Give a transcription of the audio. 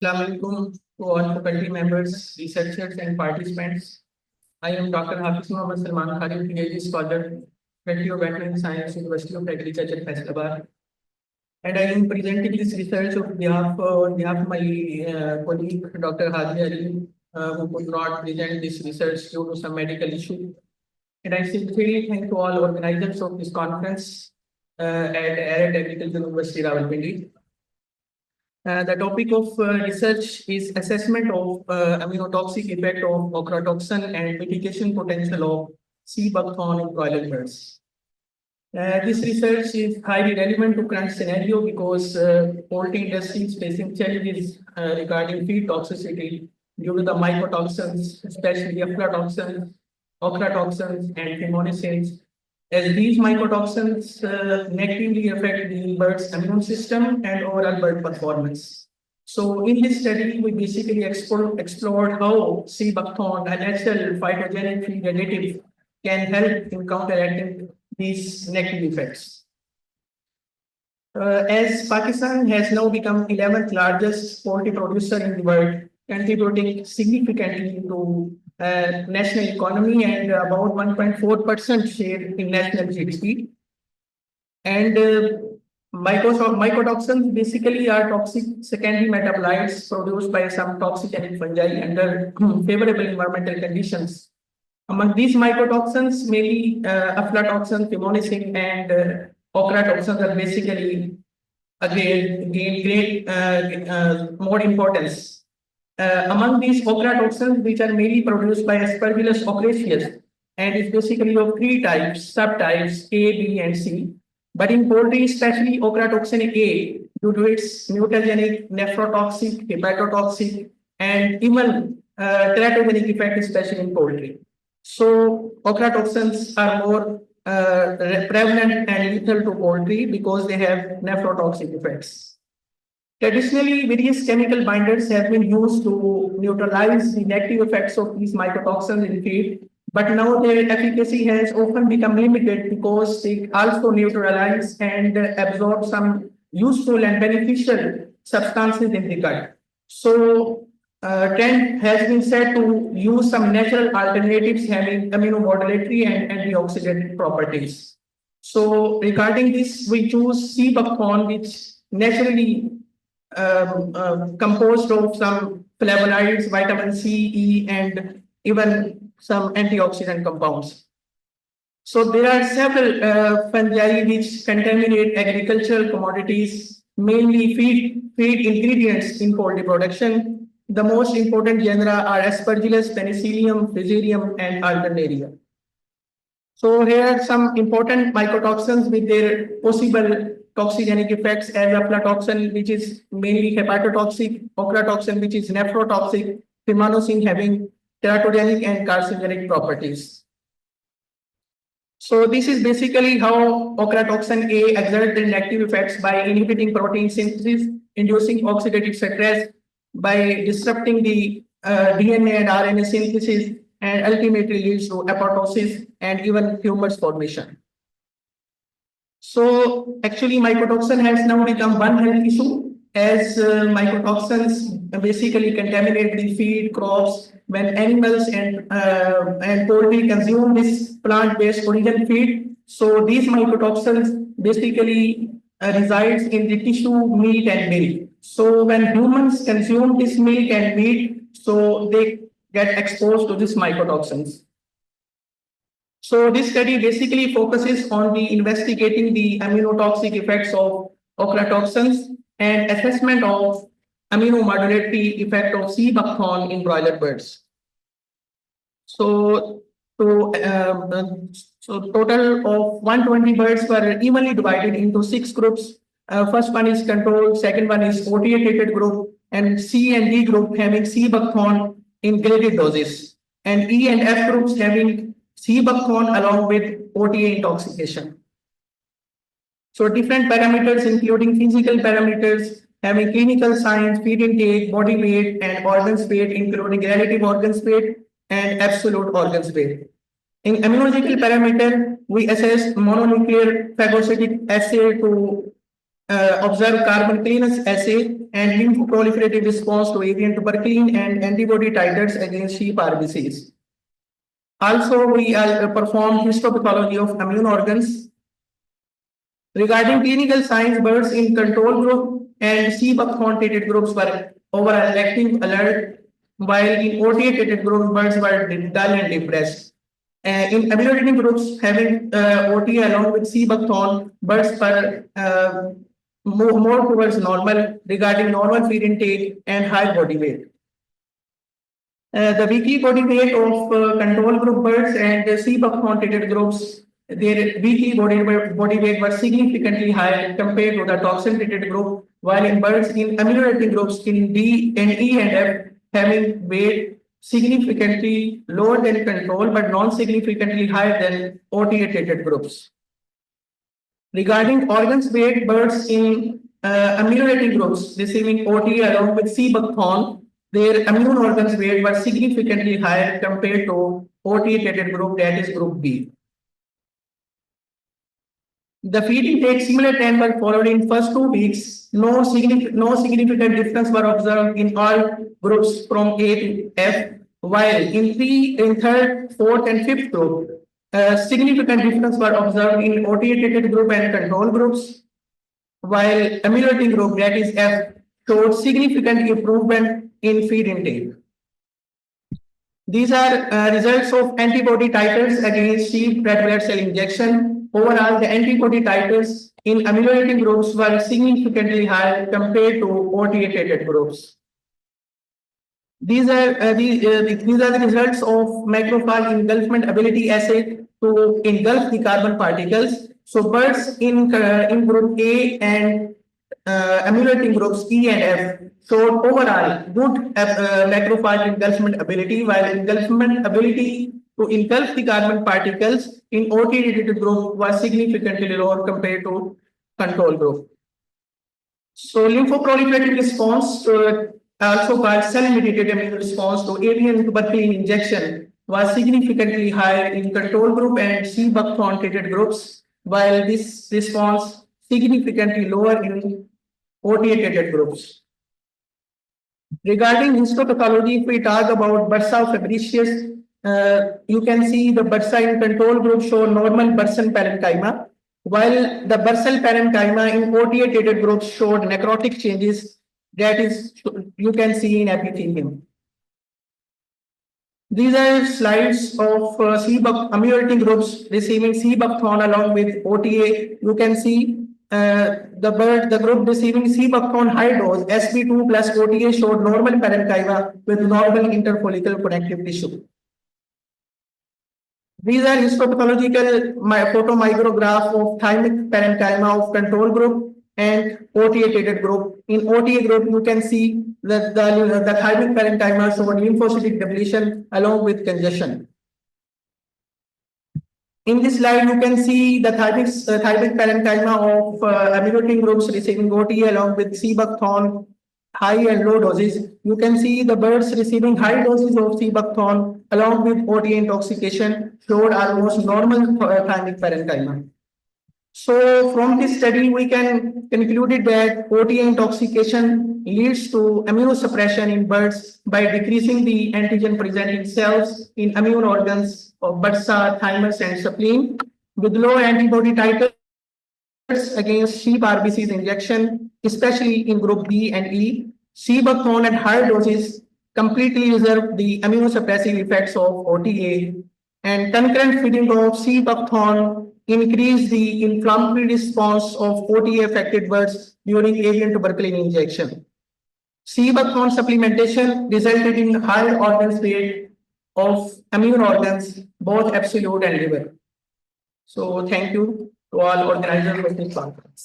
Assalamualaikum to all faculty members, researchers, and participants. I am Dr. Hafiz Mohammed Salman Khalil, PhD scholar, Faculty of Veterinary Science, University of Agriculture, Faisalabad. And I am presenting this research on behalf of my colleague, Dr. Hadi Ali, who could not present this research due to some medical issue. And I sincerely thank to all organizers of this conference at Arid Agriculture University, Rawalpindi. The topic of research is assessment of immunotoxic effect of ochratoxin and mitigation potential of sea buckthorn in broiler birds. This research is highly relevant to current scenario because poultry industry is facing challenges regarding feed toxicity due to the mycotoxins, especially aflatoxins, ochratoxins, and immunotoxins, as these mycotoxins negatively affect the bird's immune system and overall bird performance. So in this study, we basically explored how sea buckthorn, a natural phytogenic feed additive, can help in counteracting these negative effects. As Pakistan has now become 11th largest poultry producer in the world, contributing significantly to national economy and about 1.4% share in national GDP. And mycotoxins basically are toxic secondary metabolites produced by some toxigenic fungi under favorable environmental conditions. Among these mycotoxins, mainly aflatoxin, immunotoxic, and ochratoxins are basically gain great more importance. Among these ochratoxins, which are mainly produced by Aspergillus ochraceus, and is basically of three types, subtypes A, B, and C. But in poultry, especially ochratoxin A, due to its mutagenic, nephrotoxic, hepatotoxic, and even teratogenic effect, especially in poultry. So ochratoxins are more prevalent and lethal to poultry because they have nephrotoxic effects. Traditionally, various chemical binders have been used to neutralize the negative effects of these mycotoxins in feed, but now their efficacy has often become limited because they also neutralize and absorb some useful and beneficial substances in the gut. So, trend has been set to use some natural alternatives having immunomodulatory and antioxidant properties. So, regarding this, we choose sea buckthorn, which naturally composed of some flavonoids, vitamin C, E, and even some antioxidant compounds. So there are several fungi which contaminate agricultural commodities, mainly feed ingredients in poultry production. The most important genera are Aspergillus, Penicillium, Fusarium, and Alternaria. So here are some important mycotoxins with their possible toxigenic effects as aflatoxin, which is mainly hepatotoxic, ochratoxin, which is nephrotoxic, immunotoxin having teratogenic and carcinogenic properties. So this is basically how ochratoxin A exerts their negative effects by inhibiting protein synthesis, inducing oxidative stress, by disrupting the DNA and RNA synthesis, and ultimately leads to apoptosis and even tumors formation. So actually mycotoxin has now become one health issue as mycotoxins basically contaminate the feed crops when animals and poultry consume this plant-based origin feed. So these mycotoxins basically resides in the tissue, meat, and milk. So when humans consume this milk and meat, so they get exposed to these mycotoxins. So this study basically focuses on investigating the immunotoxic effects of ochratoxins and assessment of immunomodulatory effect of sea buckthorn in broiler birds. So total of 120 birds were evenly divided into 6 groups. First one is control, second one is 48 group, and C and D group having sea buckthorn in graded doses, and E and F groups having sea buckthorn along with OTA intoxication. So different parameters, including physical parameters, having clinical signs, feed intake, body weight, and organs weight, including relative organs weight and absolute organs weight. In immunological parameter, we assessed mononuclear phagocytic assay to observe carbon clearance assay and lymphoproliferative response to avian tuberculin and antibody titers against sheep RBCs. Also, we performed histopathology of immune organs. Regarding clinical signs, birds in control group and Sea Buckthorn treated groups were overall active, alert, while in OTA treated groups, birds were dull and depressed. In immunotoxic groups having OTA along with Sea Buckthorn, birds were more towards normal regarding normal feed intake and high body weight. The weekly body weight of control group birds and Sea Buckthorn treated groups, their weekly body weight was significantly higher compared to the toxin treated group, while in birds in immunotoxic groups in D and E and F having weight significantly lower than control but non-significantly higher than OTA treated groups. Regarding organs weight, birds in immunotoxic groups receiving OTA along with Sea Buckthorn, their immune organs weight was significantly higher compared to OTA treated group, that is group B. The feed intake similar trend were followed in first 2 weeks. No significant difference were observed in all groups from A to F, while in third, fourth, and fifth group, significant difference were observed in OTA treated group and control groups, while immunotoxic group, that is F, showed significant improvement in feed intake. These are results of antibody titers against sheep red blood cell injection. Overall, the antibody titers in immunotoxic groups were significantly higher compared to OTA treated groups. These are the results of macrophage engulfment ability assay to engulf the carbon particles. So birds in group A and immunotoxic groups E and F showed overall good macrophage engulfment ability, while engulfment ability to engulf the carbon particles in OTA treated group was significantly lower compared to control group. So lymphoproliferative response, also called cell-mediated immune response to avian tuberculin injection, was significantly higher in control group and Sea Buckthorn treated groups, while this response significantly lower in OTA treated groups. Regarding histopathology, if we talk about bursa fabricius, you can see the bursa in control group show normal bursal parenchyma, while the bursal parenchyma in OTA treated groups showed necrotic changes, that is, you can see in epithelium. These are slides of immunotoxic groups receiving Sea Buckthorn along with OTA. You can see the group receiving Sea Buckthorn high dose SB2 plus OTA showed normal parenchyma with normal interfollicular connective tissue. These are histopathological photomicrograph of thymic parenchyma of control group and OTA treated group. In OTA group, you can see that the thymic parenchyma showed lymphocytic depletion along with congestion. In this slide, you can see the thymic parenchyma of immunotoxic groups receiving OTA along with Sea Buckthorn high and low doses. You can see the birds receiving high doses of Sea Buckthorn along with OTA intoxication showed almost normal thymic parenchyma. So from this study, we can conclude that OTA intoxication leads to immunosuppression in birds by decreasing the antigen presenting cells in immune organs of bursa, thymus, and spleen. With low antibody titers against sheep RBCs injection, especially in group B and E, Sea Buckthorn at higher doses completely reserve the immunosuppressive effects of OTA, and concurrent feeding of Sea Buckthorn increase the inflammatory response of OTA affected birds during avian tuberculin injection. Sea Buckthorn supplementation resulted in higher organ weight of immune organs, both absolute and liver. So thank you to all organizers of this conference.